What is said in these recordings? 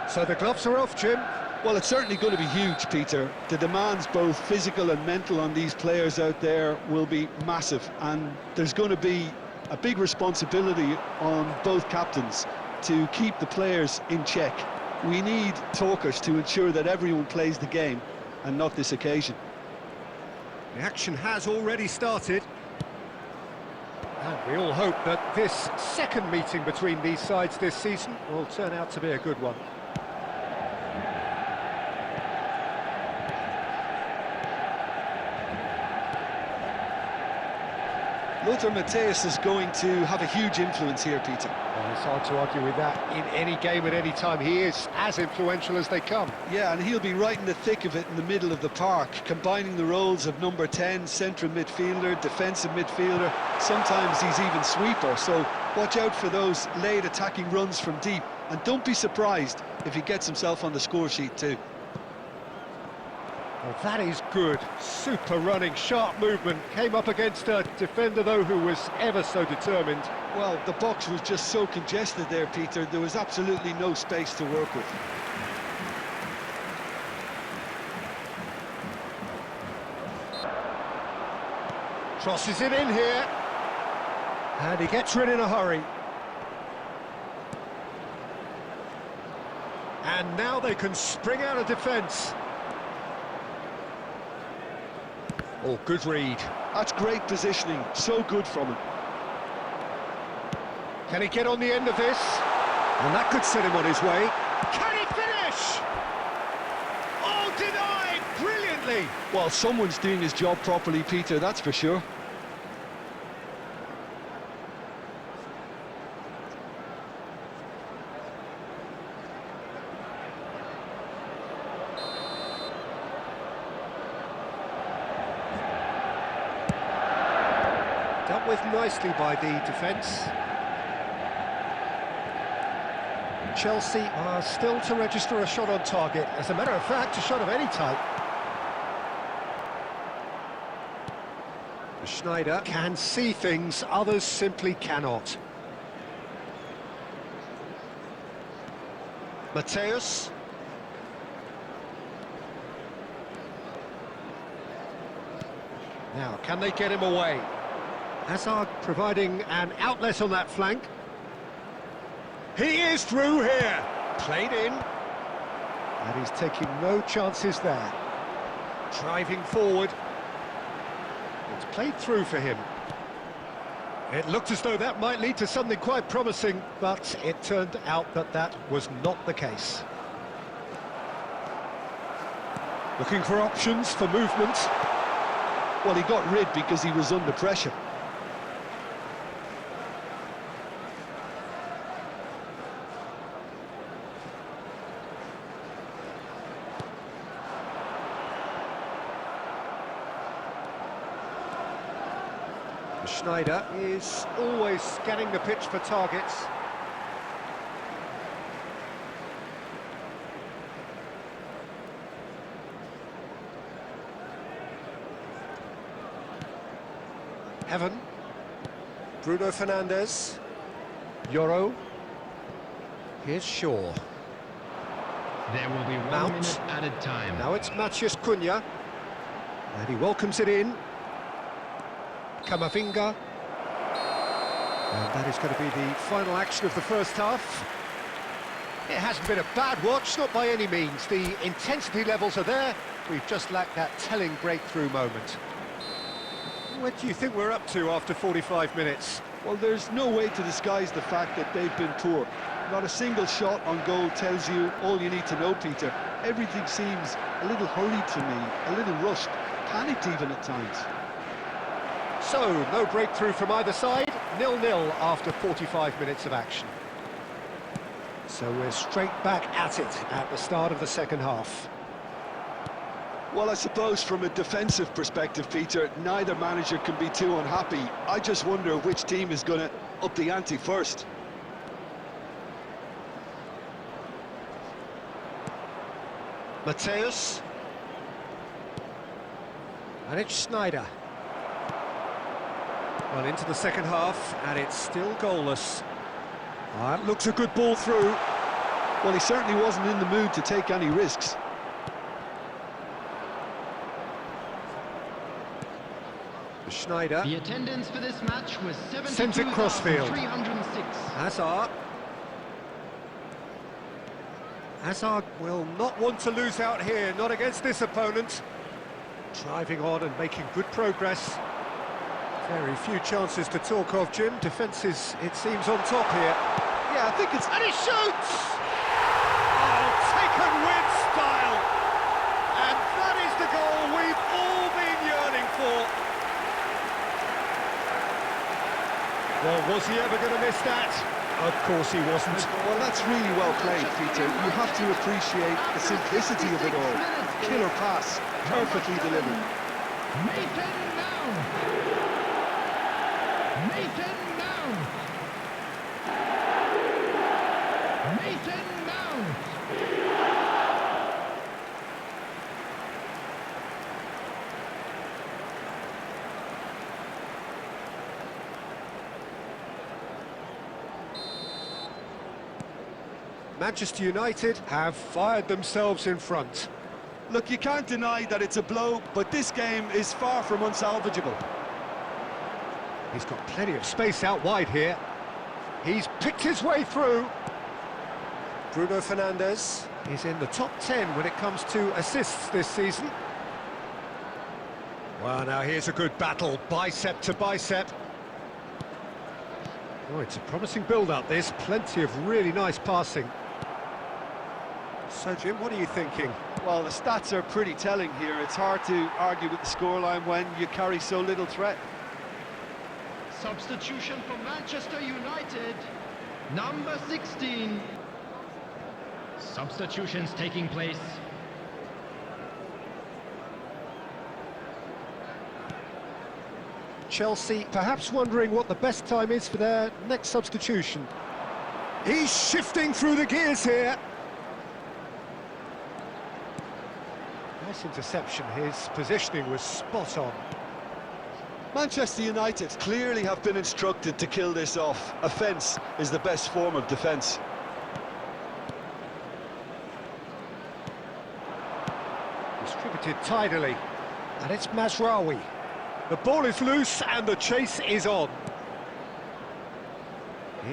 So the gloves are off, Jim. Well, it's certainly going to be huge, Peter. The demands, both physical and mental, on these players out there will be massive, and there's going to be a big responsibility on both captains to keep the players in check. We need talkers to ensure that everyone plays the game, and not this occasion. The action has already started. And we all hope that this second meeting between these sides this season will turn out to be a good one. Lothar Matthäus is going to have a huge influence here, Peter. Well, it's hard to argue with that. In any game at any time, he is as influential as they come. Yeah, and he'll be right in the thick of it in the middle of the park, combining the roles of number 10, central midfielder, defensive midfielder. Sometimes he's even sweeper, so watch out for those late attacking runs from deep. And don't be surprised if he gets himself on the score sheet too. Well, that is good. Super running, sharp movement. Came up against a defender, though, who was ever so determined. Well, the box was just so congested there, Peter. There was absolutely no space to work with. Crosses it in here. And he gets rid in a hurry. And now they can spring out of defence. Oh, good read. That's great positioning, so good from him. Can he get on the end of this? And that could set him on his way. Can he finish? Oh, denied! Brilliantly! Well, someone's doing his job properly, Peter, that's for sure. Dealt with nicely by the defence. Chelsea are still to register a shot on target. As a matter of fact, a shot of any type. Schneider can see things others simply cannot. Matthäus. Now, can they get him away? Hazard providing an outlet on that flank. He is through here. Played in. And he's taking no chances there. Driving forward. It's played through for him. It looked as though that might lead to something quite promising, but it turned out that that was not the case. Looking for options for movement. Well, he got rid because he was under pressure. Schneider is always scanning the pitch for targets. Heaven. Bruno Fernandes. Yoro. Here's Shaw. There will be 1 minute added time. Now it's Matheus Cunha. And he welcomes it in. Camavinga. And that is going to be the final action of the first half. It hasn't been a bad watch, not by any means. The intensity levels are there. We've just lacked that telling breakthrough moment. What do you think we're up to after 45 minutes? Well, there's no way to disguise the fact that they've been poor. Not a single shot on goal tells you all you need to know, Peter. Everything seems a little hurried to me, a little rushed, panicked even at times. So, no breakthrough from either side, 0-0 after 45 minutes of action. So we're straight back at it at the start of the second half. Well, I suppose from a defensive perspective, Peter, neither manager can be too unhappy. I just wonder which team is going to up the ante first. Matthäus. And it's Schneider. Well, into the second half, and it's still goalless. That looks a good ball through. Well, he certainly wasn't in the mood to take any risks. Schneider The attendance for this match was sends it crossfield. 72,306. Hazard. Hazard will not want to lose out here, not against this opponent. Driving on and making good progress. Very few chances to talk of, Jim. Defence is, it seems, on top here. Yeah, I think it's... And he shoots! Oh, taken with style! And that is the goal we've all been yearning for. Well, was he ever going to miss that? Of course he wasn't. Well, that's really well played, Peter. You have to appreciate the simplicity of it all. Killer pass, perfectly delivered. Nathan Mount. Nathan Mount. Nathan Mount. Manchester United have fired themselves in front. Look, you can't deny that it's a blow, but this game is far from unsalvageable. He's got plenty of space out wide here. He's picked his way through. Bruno Fernandes is in the top 10 when it comes to assists this season. Well, now here's a good battle, bicep to bicep. Oh, it's a promising build-up, this. Plenty of really nice passing. So, Jim, what are you thinking? Well, the stats are pretty telling here. It's hard to argue with the scoreline when you carry so little threat. Substitution for Manchester United. Number 16. Substitutions taking place. Chelsea perhaps wondering what the best time is for their next substitution. He's shifting through the gears here. Nice interception, his positioning was spot on. Manchester United clearly have been instructed to kill this off. Offence is the best form of defence. Distributed tidily, and it's Mazraoui. The ball is loose and the chase is on.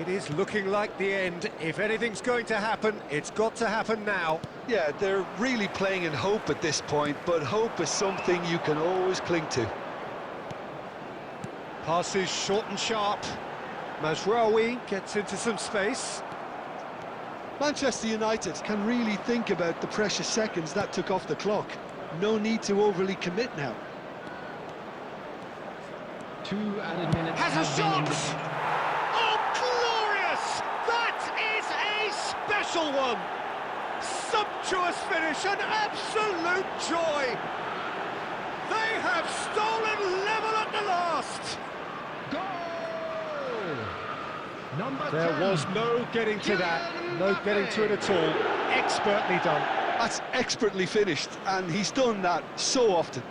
It is looking like the end. If anything's going to happen, it's got to happen now. Yeah, they're really playing in hope at this point, but hope is something you can always cling to. Passes short and sharp. Mazraoui gets into some space. Manchester United can really think about the precious seconds that took off the clock. No need to overly commit now. 2 added minutes. Has a have been shot! Oh, glorious! That is a special one! Sumptuous finish, an absolute joy! They have stolen level at the last! Goal! Number 10. There was no getting to that, no getting to it at all. Expertly done. That's expertly finished, and he's done that so often.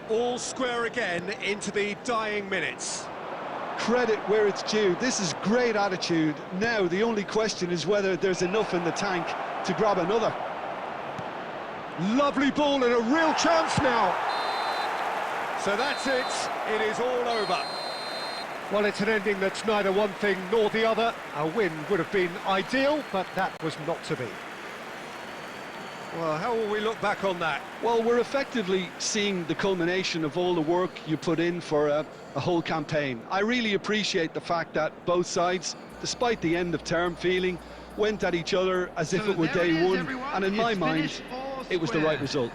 All square again into the dying minutes. Credit where it's due. This is great attitude. Now the only question is whether there's enough in the tank to grab another. Lovely ball and a real chance now. So that's it. It is all over. Well, it's an ending that's neither one thing nor the other. A win would have been ideal, but that was not to be. Well, how will we look back on that? Well, we're effectively seeing the culmination of all the work you put in for a whole campaign. I really appreciate the fact that both sides, despite the end-of-term feeling, went at each other as if it were day one, and in my mind, it was the right result.